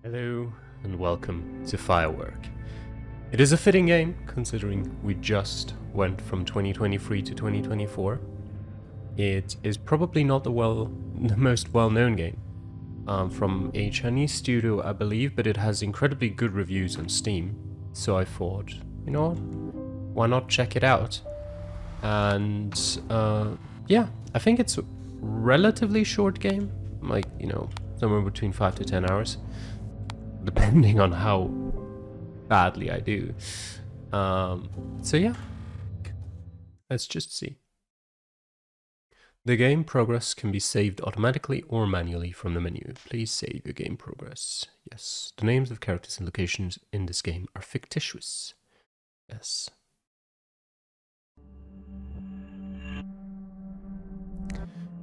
Hello and welcome to Firework. It is a fitting game considering we just went from 2023 to 2024. It is probably not the most well-known game from a Chinese studio, I believe, but it has incredibly good reviews on Steam. So I thought, why not check it out? And yeah, I think it's a relatively short game, like, somewhere between 5 to 10 hours. Depending on how badly I do. So yeah, let's just see. The game progress can be saved automatically or manually from the menu. Please save your game progress. Yes, the names of characters and locations in this game are fictitious. Yes.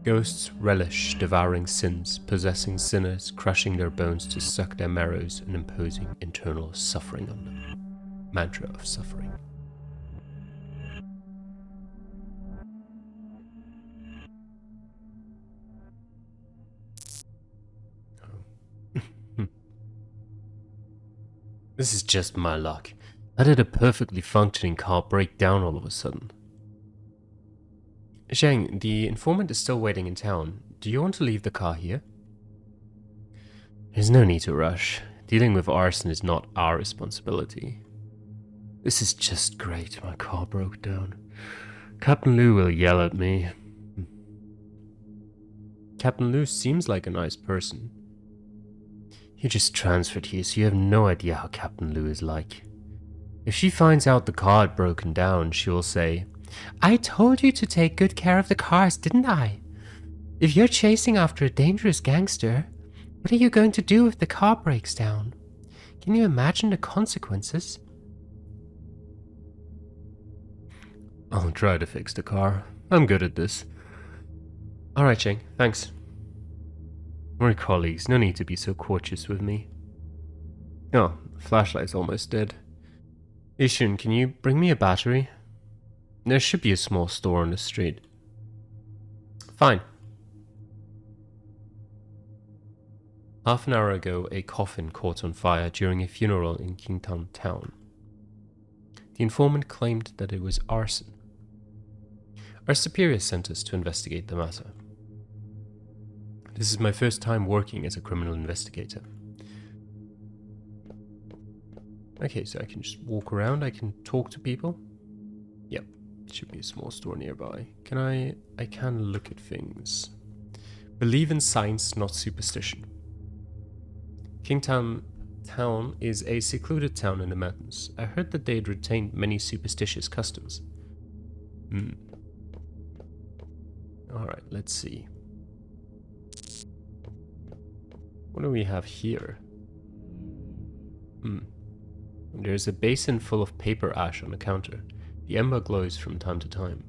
Ghosts relish devouring sins, possessing sinners, crushing their bones to suck their marrows, and imposing internal suffering on them. Mantra of suffering. Oh. This is just my luck. How did a perfectly functioning car break down all of a sudden? Zhang, the informant is still waiting in town. Do you want to leave the car here? There's no need to rush. Dealing with arson is not our responsibility. This is just great. My car broke down. Captain Liu will yell at me. Captain Liu seems like a nice person. You just transferred here, so you have no idea how Captain Liu is like. If she finds out the car had broken down, she will say, "I told you to take good care of the cars, didn't I? If you're chasing after a dangerous gangster, what are you going to do if the car breaks down? Can you imagine the consequences?" I'll try to fix the car. I'm good at this. Alright, Cheng, thanks. We're colleagues, no need to be so courteous with me. Oh, the flashlight's almost dead. Lixun, can you bring me a battery? There should be a small store on the street. Fine. Half an hour ago, a coffin caught on fire during a funeral in Qingtan town. The informant claimed that it was arson. Our superior sent us to investigate the matter. This is my first time working as a criminal investigator. Okay, so I can just walk around, I can talk to people. Yep, should be a small store nearby. I can look at things. Believe in science, not superstition. Qingtan town is a secluded town in the mountains. I heard that they had retained many superstitious customs. Alright, let's see. What do we have here? There's a basin full of paper ash on the counter. The ember glows from time to time.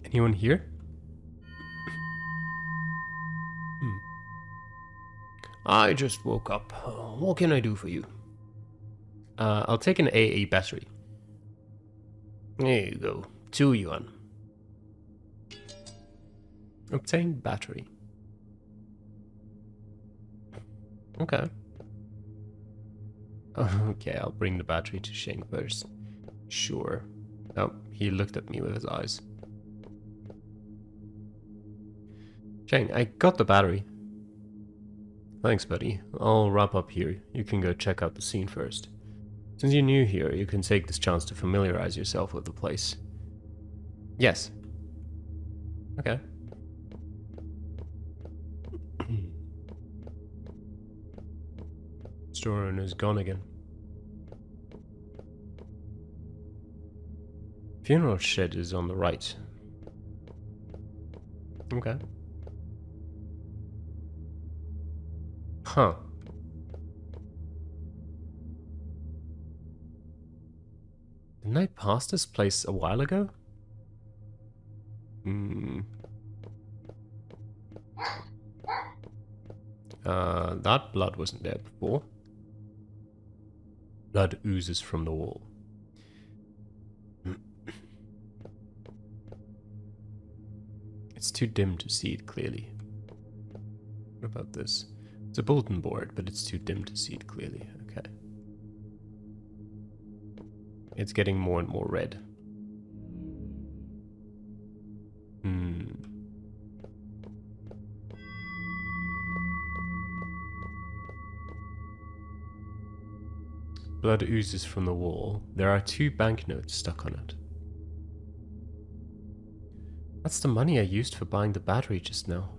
Anyone here? I just woke up. What can I do for you? I'll take an AA battery. There you go. 2 yuan. Obtain battery. Okay. Okay, I'll bring the battery to Sheng first. Sure. Oh, he looked at me with his eyes. Sheng, I got the battery. Thanks, buddy. I'll wrap up here. You can go check out the scene first. Since you're new here, you can take this chance to familiarize yourself with the place. Yes. Okay. Store owner's gone again. Funeral shed is on the right. Okay. Huh. Didn't I pass this place a while ago? That blood wasn't there before. Blood oozes from the wall. It's too dim to see it clearly. What about this? It's a bulletin board, but it's too dim to see it clearly. Okay. It's getting more and more red. Blood oozes from the wall. There are 2 banknotes stuck on it. That's the money I used for buying the battery just now.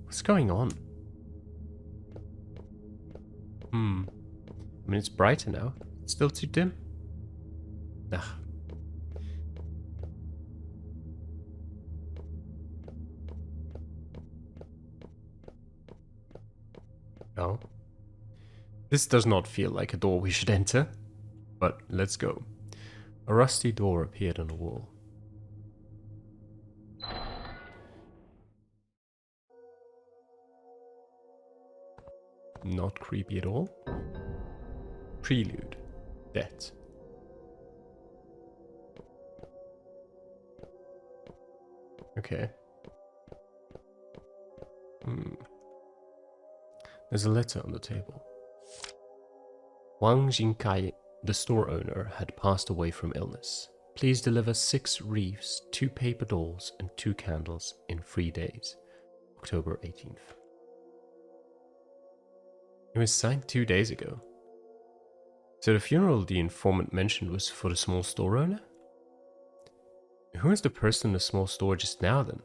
What's going on? I mean, it's brighter now. It's still too dim. Ugh. Oh. This does not feel like a door we should enter. But let's go. A rusty door appeared on the wall. Not creepy at all. Prelude. Death. Okay. There's a letter on the table. Wang Jingkai, the store owner, had passed away from illness. Please deliver 6 wreaths, 2 paper dolls, and 2 candles in 3 days. October 18th. It was signed 2 days ago. So the funeral the informant mentioned was for the small store owner? Who is the person in the small store just now then?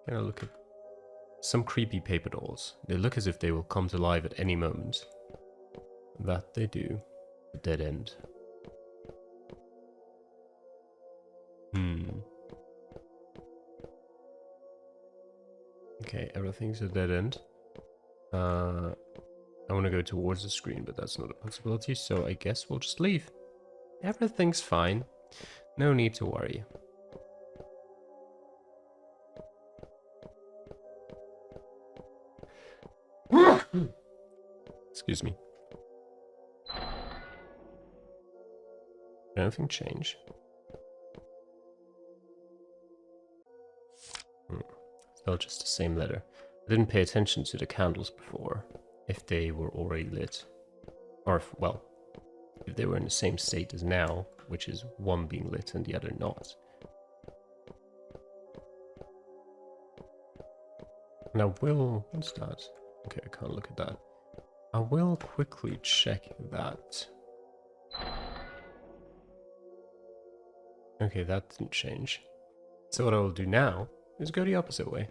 Gonna look at some creepy paper dolls. They look as if they will come to life at any moment. That they do. A dead end. Okay, everything's a dead end. I want to go towards the screen, but that's not a possibility, so I guess we'll just leave. Everything's fine. No need to worry. Excuse me. Did anything change? Still just the same letter. I didn't pay attention to the candles before, if they were already lit. Or, well, if they were in the same state as now, which is one being lit and the other not. And I will... what's that? Okay, I can't look at that. I will quickly check that. Okay, that didn't change. So what I will do now is go the opposite way.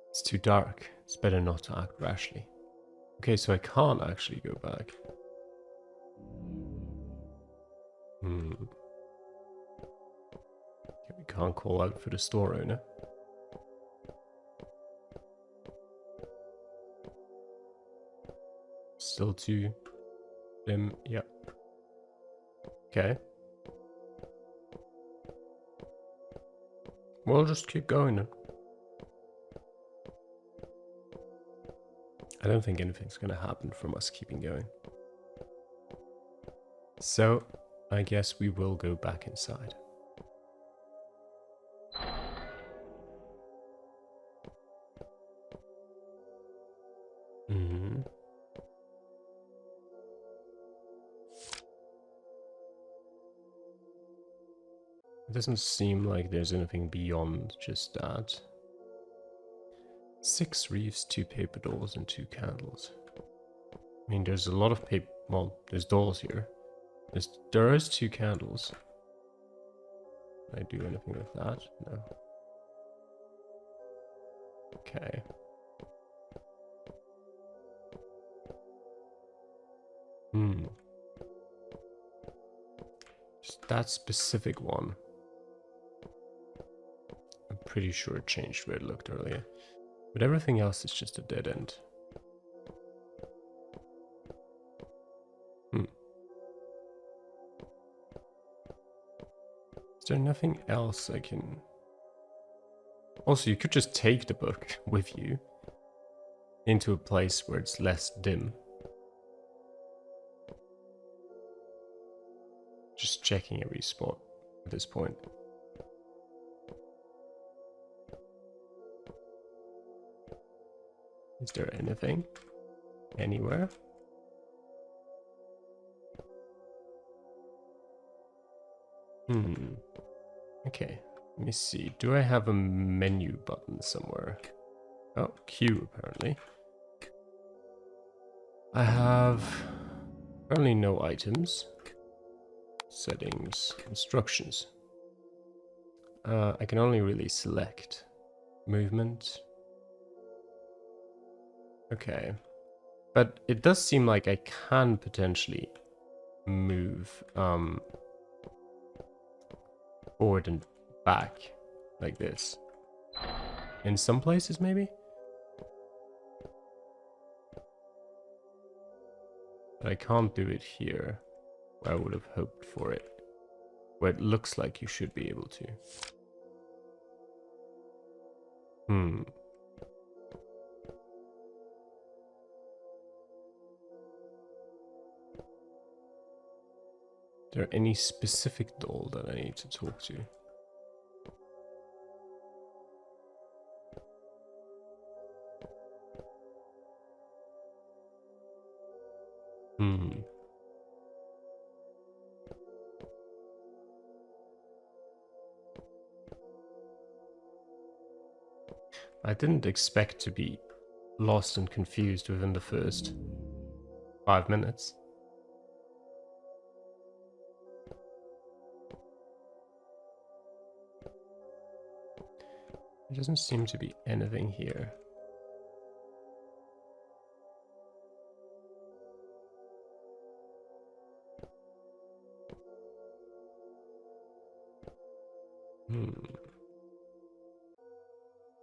It's too dark. It's better not to act rashly. Okay, so I can't actually go back. Okay, we can't call out for the store owner. Still too dim. Yep. Okay. We'll just keep going then. I don't think anything's gonna happen from us keeping going. So, I guess we will go back inside. It doesn't seem like there's anything beyond just that. 6 wreaths, 2 paper dolls, and 2 candles. I mean, there's a lot of paper... well, there's dolls here. There is 2 candles. Can I do anything with that? No. Okay. Just that specific one. I'm pretty sure it changed where it looked earlier. But everything else is just a dead end. Is there nothing else I can... Also, you could just take the book with you into a place where it's less dim. Just checking every spot at this point. Is there anything? Anywhere? Okay, let me see. Do I have a menu button somewhere? Oh, Q apparently. I have apparently no items. Settings, instructions. I can only really select movement. Okay. But it does seem like I can potentially move forward and back like this. In some places, maybe? But I can't do it here, where I would have hoped for it. Where it looks like you should be able to. Is there any specific doll that I need to talk to? I didn't expect to be lost and confused within the first 5 minutes. There doesn't seem to be anything here.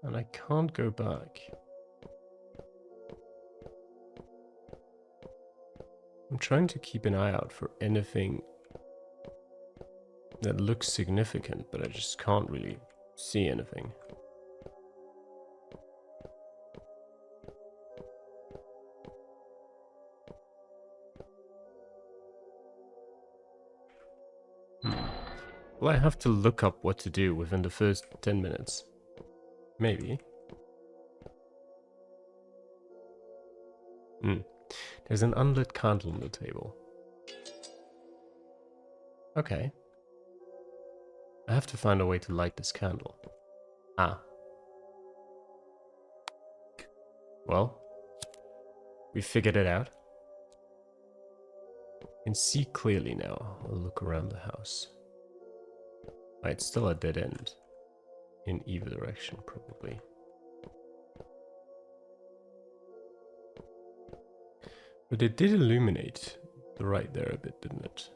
And I can't go back. I'm trying to keep an eye out for anything that looks significant, but I just can't really see anything. Will I have to look up what to do within the first 10 minutes? Maybe. There's an unlit candle on the table. Okay. I have to find a way to light this candle. Ah. Well, we figured it out. I can see clearly now. I'll look around the house. It's still a dead end. In either direction, probably. But it did illuminate the right there a bit, didn't it?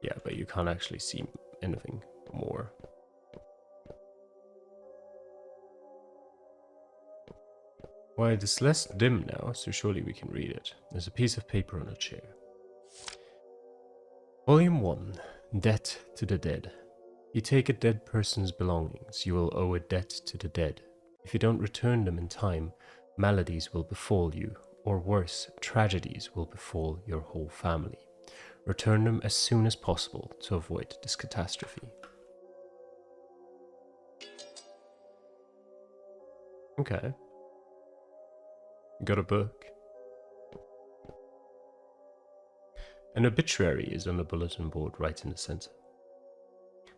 Yeah, but you can't actually see anything more. Well, it is less dim now, so surely we can read it. There's a piece of paper on a chair. Volume 1. Debt to the Dead. You take a dead person's belongings, you will owe a debt to the dead. If you don't return them in time, maladies will befall you, or worse, tragedies will befall your whole family. Return them as soon as possible to avoid this catastrophe. Okay. Got a book. An obituary is on the bulletin board right in the center.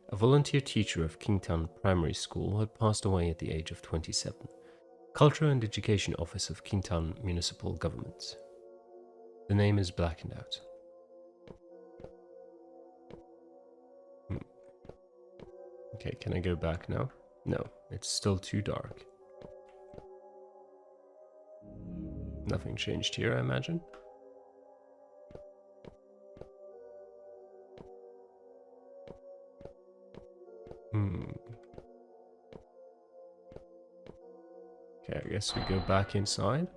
A volunteer teacher of Kingtown Primary School had passed away at the age of 27. Culture and Education Office of Kingtown Municipal Government. The name is blackened out. Okay, can I go back now? No, it's still too dark. Nothing changed here, I imagine. Okay, I guess we go back inside.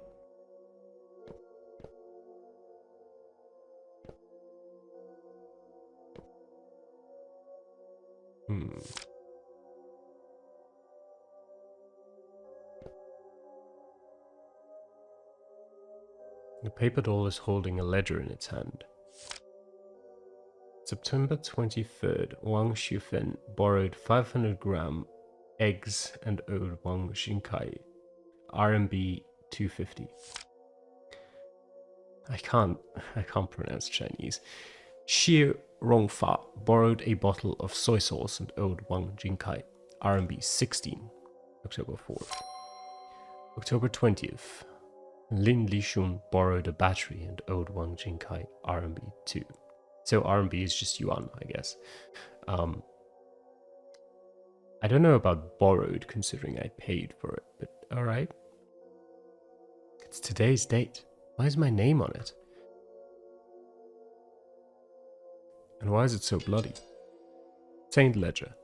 The paper doll is holding a ledger in its hand. September 23rd, Wang Xiufen borrowed 500-gram eggs and owed Wang Xinkai RMB 250. I can't pronounce Chinese. Xie Rongfa borrowed a bottle of soy sauce and owed Wang Jingkai RMB 16. October 4th. October 20th. Lin Lixun borrowed a battery and owed Wang Jingkai RMB 2. So RMB is just yuan, I guess. I don't know about borrowed, considering I paid for it, but alright. It's today's date. Why is my name on it? And why is it so bloody? Stained ledger.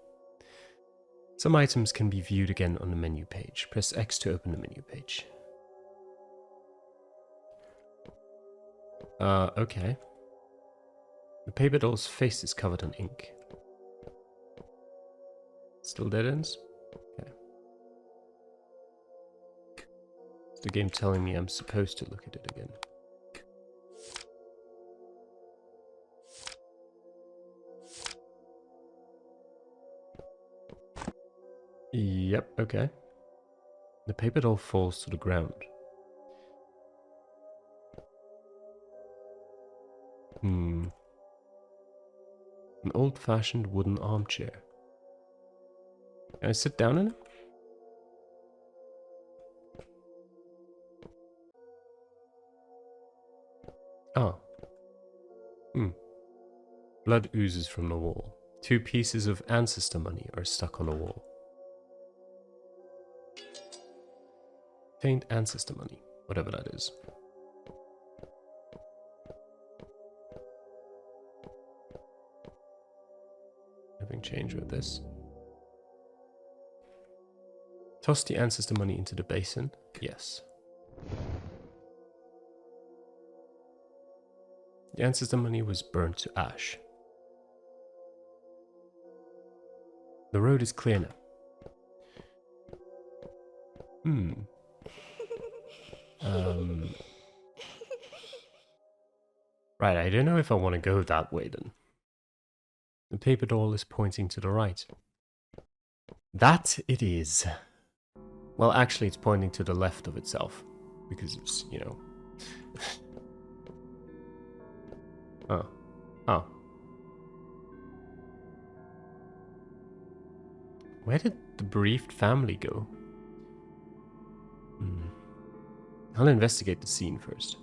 Some items can be viewed again on the menu page. Press X to open the menu page. Okay. The paper doll's face is covered in ink. Still dead ends? Okay. Is the game telling me I'm supposed to look at it again? Yep, okay. The paper doll falls to the ground. An old-fashioned wooden armchair. Can I sit down in it? Oh. Blood oozes from the wall. 2 pieces of ancestor money are stuck on the wall. Faint ancestor money, whatever that is. Nothing changed with this. Toss the ancestor money into the basin. Yes. The ancestor money was burnt to ash. The road is clear now. Right, I don't know if I want to go that way then. The paper doll is pointing to the right. That it is. Well, actually, it's pointing to the left of itself. Because it's, you know... Oh. Where did the bereaved family go? I'll investigate the scene first.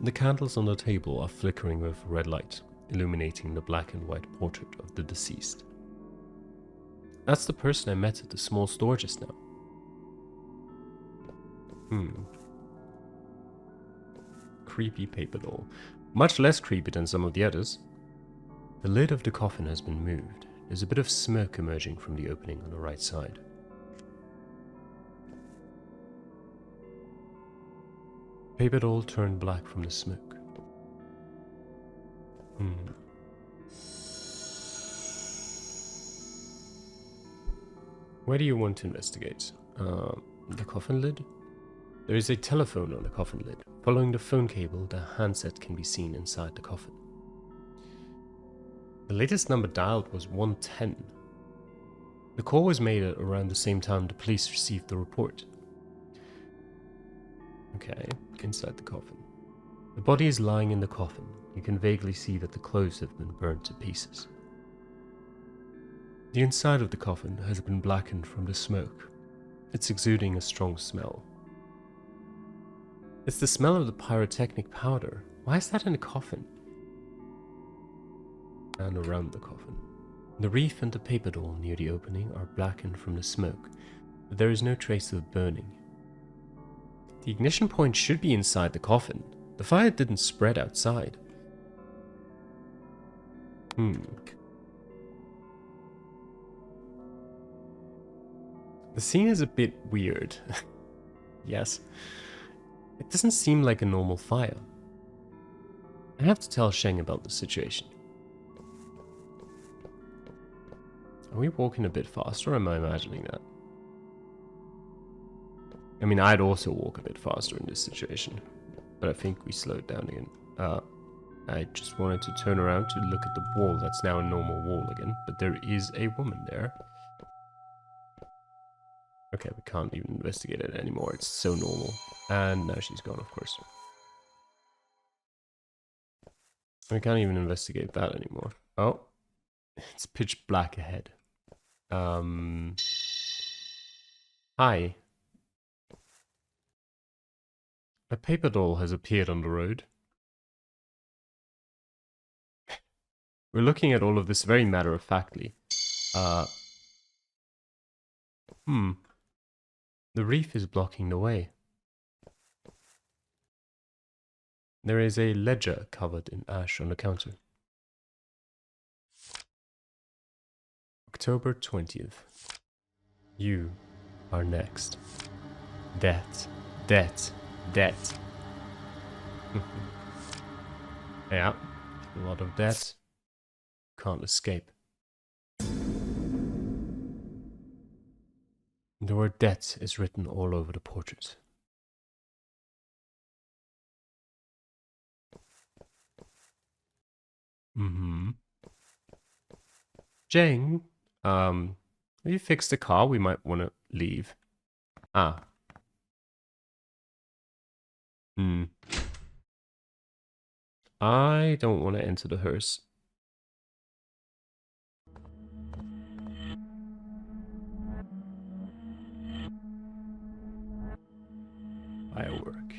The candles on the table are flickering with red light, illuminating the black and white portrait of the deceased. That's the person I met at the small store just now. Creepy paper doll. Much less creepy than some of the others. The lid of the coffin has been moved. There's a bit of smoke emerging from the opening on the right side. Paper doll turned black from the smoke. Where do you want to investigate? The coffin lid? There is a telephone on the coffin lid. Following the phone cable, the handset can be seen inside the coffin. The latest number dialed was 110. The call was made at around the same time the police received the report. Okay, inside the coffin. The body is lying in the coffin. You can vaguely see that the clothes have been burnt to pieces. The inside of the coffin has been blackened from the smoke. It's exuding a strong smell. It's the smell of the pyrotechnic powder. Why is that in the coffin? And around the coffin. The wreath and the paper doll near the opening are blackened from the smoke, but there is no trace of burning. The ignition point should be inside the coffin. The fire didn't spread outside. The scene is a bit weird. Yes. It doesn't seem like a normal fire. I have to tell Sheng about the situation. Are we walking a bit faster, or am I imagining that? I mean, I'd also walk a bit faster in this situation. But I think we slowed down again. I just wanted to turn around to look at the wall. That's now a normal wall again. But there is a woman there. Okay, we can't even investigate it anymore. It's so normal. And now she's gone, of course. We can't even investigate that anymore. Oh, it's pitch black ahead. Hi. A paper doll has appeared on the road. We're looking at all of this very matter-of-factly. The reef is blocking the way. There is a ledger covered in ash on the counter. October 20th. You are next. Debt, debt, debt. Yeah, a lot of debt. Can't escape. The word debt is written all over the portrait. Jane, have you fixed the car? We might want to leave. Ah. I don't want to enter the hearse. Firework.